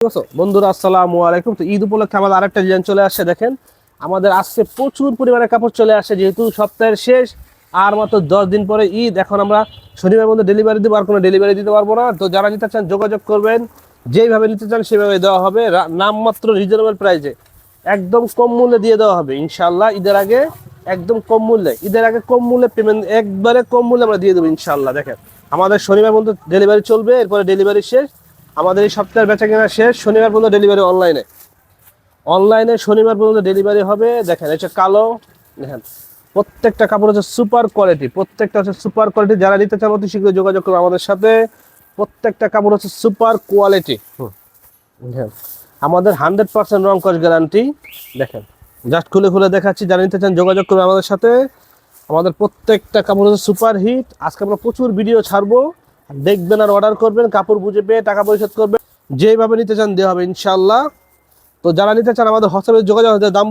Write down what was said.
বন্ধুরা আসসালামু আলাইকুম। তো ঈদ উপলক্ষে আমাদের আরেকটা ডিজাইন চলে আসছে। দেখেন আমাদের আসছে প্রচুর পরিমাণে কাপড় চলে আসছে, যেহেতু সপ্তাহের শেষ আর মাত্র 10 দিন পরে ঈদ। এখন আমরা শনিবার মধ্যে ডেলিভারি দেবো, আর কোনো ডেলিভারি দিতে পারবো না। তো যারা নিতে চান যোগাযোগ করবেন, যেইভাবে নিতে চান সেভাবে দেওয়া হবে, নামমাত্র রিজনেবল প্রাইসে একদম কম মূল্যে দিয়ে দেওয়া হবে ইনশাল্লাহ। ঈদের আগে একদম কম মূল্যে, ঈদের আগে কম মূল্যে পেমেন্ট, একবারে কম মূল্যে আমরা দিয়ে দেবো ইনশাল্লাহ। দেখেন আমাদের শনিবার পর্যন্ত ডেলিভারি চলবে, এরপরে ডেলিভারি শেষ। আমাদের এই সপ্তাহের বেচা কেনা শেষ, শনিবার পর্যন্ত ডেলিভারি অনলাইনে শনিবার পর্যন্ত ডেলিভারি হবে। দেখেন এটা কালো, দেখেন প্রত্যেকটা কাপড় হচ্ছে সুপার কোয়ালিটি, প্রত্যেকটা হচ্ছে সুপার কোয়ালিটি। যারা নিতে চান অতি শীঘ্রই যোগাযোগ করবে আমাদের সাথে। প্রত্যেকটা কাপড় হচ্ছে সুপার কোয়ালিটি। দেখেন আমাদের 100% রং কস গ্যারান্টি। দেখেন জাস্ট খুলে খুলে দেখাচ্ছি, যারা নিতে চান যোগাযোগ করবে আমাদের সাথে। আমাদের প্রত্যেকটা কাপড় হচ্ছে সুপার হিট। আজকে আমরা প্রচুর ভিডিও ছাড়বো, দেখবেন আর অর্ডার করবেন, কাপড় বুঝে পেয়ে টাকা পরিশোধ করবেন, যেভাবে নিতে চান দেওয়া হবে ইনশাল্লাহ। তো যারা নিতে চান আমাদের হোয়াটসঅ্যাপে যোগাযোগ, দাম